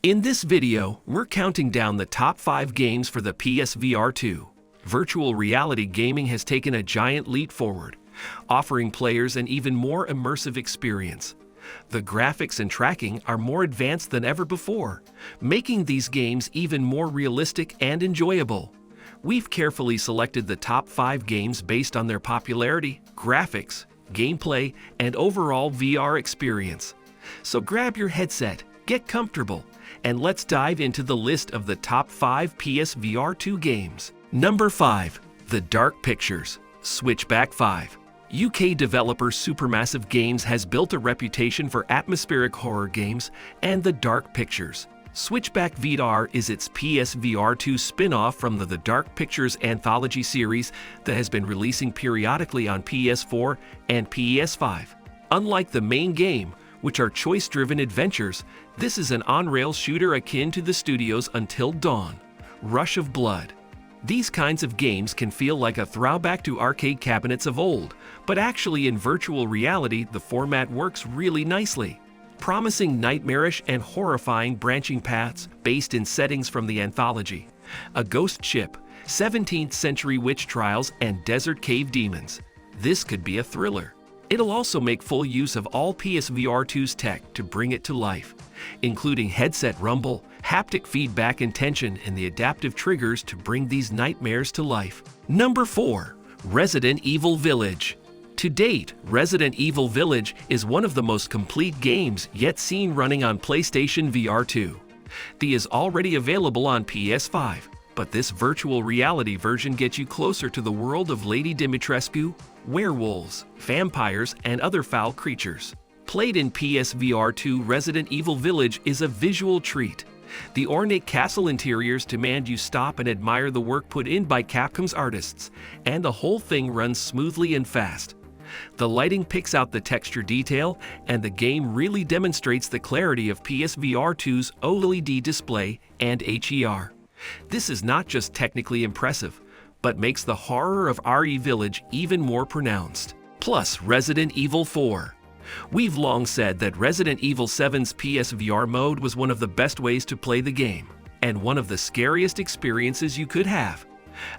In this video, we're counting down the top 5 games for the PSVR2. Virtual reality gaming has taken a giant leap forward, offering players an even more immersive experience. The graphics and tracking are more advanced than ever before, making these games even more realistic and enjoyable. We've carefully selected the top 5 games based on their popularity, graphics, gameplay, and overall VR experience. So grab your headset, get comfortable, and let's dive into the list of the top 5 PSVR2 games. Number 5. The Dark Pictures, Switchback 5. UK developer Supermassive Games has built a reputation for atmospheric horror games and the Dark Pictures. Switchback VR is its PSVR2 spin-off from the Dark Pictures anthology series that has been releasing periodically on PS4 and PS5. Unlike the main game, which are choice-driven adventures, this is an on-rail shooter akin to the studio's Until Dawn, Rush of Blood. These kinds of games can feel like a throwback to arcade cabinets of old, but actually in virtual reality the format works really nicely, promising nightmarish and horrifying branching paths based in settings from the anthology, a ghost ship, 17th century witch trials, and desert cave demons. This could be a thriller. It'll also make full use of all PSVR2's tech to bring it to life, including headset rumble, haptic feedback and tension, and the adaptive triggers to bring these nightmares to life. Number 4. Resident Evil Village. To date, Resident Evil Village is one of the most complete games yet seen running on PlayStation VR2. The is already available on PS5, but this virtual reality version gets you closer to the world of Lady Dimitrescu, werewolves, vampires, and other foul creatures. Played in PSVR2, Resident Evil Village is a visual treat. The ornate castle interiors demand you stop and admire the work put in by Capcom's artists, and the whole thing runs smoothly and fast. The lighting picks out the texture detail, and the game really demonstrates the clarity of PSVR2's OLED display and HDR. This is not just technically impressive, but makes the horror of RE Village even more pronounced. Plus, Resident Evil 4. We've long said that Resident Evil 7's PSVR mode was one of the best ways to play the game, and one of the scariest experiences you could have.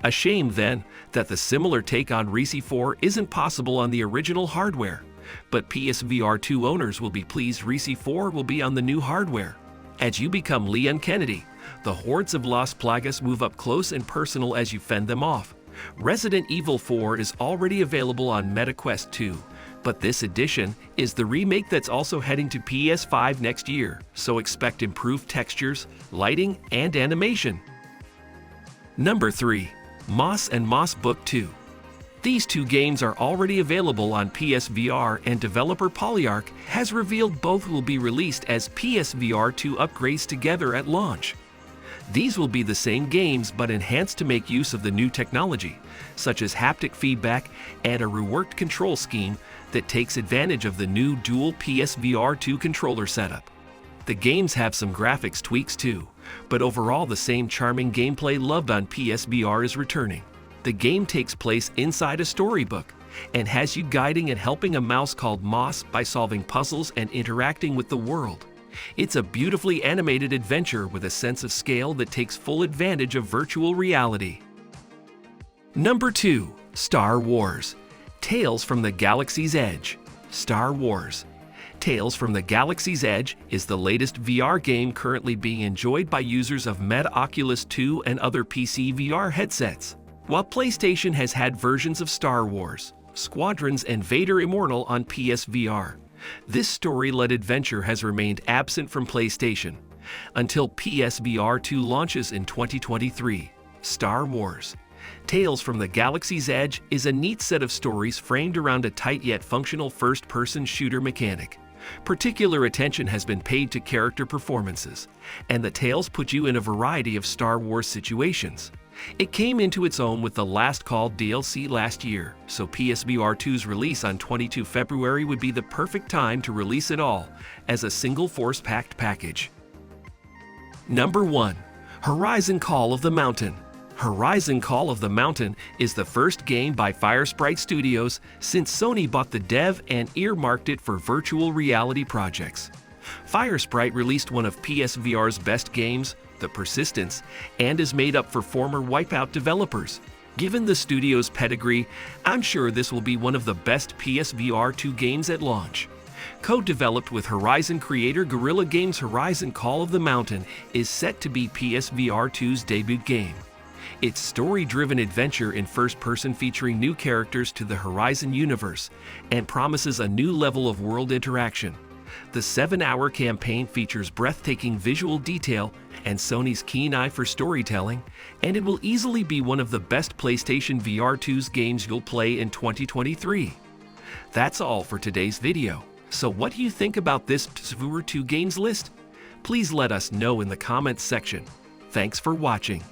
A shame, then, that the similar take on Resi 4 isn't possible on the original hardware, but PSVR2 owners will be pleased Resi 4 will be on the new hardware. As you become Leon Kennedy, the hordes of Las Plagas move up close and personal as you fend them off. Resident Evil 4 is already available on MetaQuest 2, but this edition is the remake that's also heading to PS5 next year, so expect improved textures, lighting, and animation. Number 3. Moss and Moss Book 2. These two games are already available on PSVR, and developer Polyarch has revealed both will be released as PSVR2 upgrades together at launch. These will be the same games but enhanced to make use of the new technology, such as haptic feedback and a reworked control scheme that takes advantage of the new dual PSVR2 controller setup. The games have some graphics tweaks too, but overall the same charming gameplay loved on PSVR is returning. The game takes place inside a storybook and has you guiding and helping a mouse called Moss by solving puzzles and interacting with the world. It's a beautifully animated adventure with a sense of scale that takes full advantage of virtual reality. Number 2. Star Wars. Tales from the Galaxy's Edge. Star Wars. Tales from the Galaxy's Edge is the latest VR game currently being enjoyed by users of Meta Oculus 2 and other PC VR headsets. While PlayStation has had versions of Star Wars, Squadrons, and Vader Immortal on PSVR, this story-led adventure has remained absent from PlayStation until PSVR2 launches in 2023. Star Wars. Tales from the Galaxy's Edge is a neat set of stories framed around a tight yet functional first-person shooter mechanic. Particular attention has been paid to character performances, and the tales put you in a variety of Star Wars situations. It came into its own with the Last Call DLC last year, so PSVR2's release on 22 February would be the perfect time to release it all as a single force-packed package. Number 1. Horizon Call of the Mountain. Horizon Call of the Mountain is the first game by Firesprite Studios since Sony bought the dev and earmarked it for virtual reality projects. Firesprite released one of PSVR's best games, The Persistence, and is made up for former Wipeout developers. Given the studio's pedigree, I'm sure this will be one of the best PSVR2 games at launch. Co-developed with Horizon creator Guerrilla Games, Horizon Call of the Mountain is set to be PSVR2's debut game. Its story-driven adventure in first-person featuring new characters to the Horizon universe and promises a new level of world interaction. The 7-hour campaign features breathtaking visual detail and Sony's keen eye for storytelling, and it will easily be one of the best PlayStation VR2's games you'll play in 2023. That's all for today's video. So what do you think about this PSVR2 games list? Please let us know in the comments section. Thanks for watching.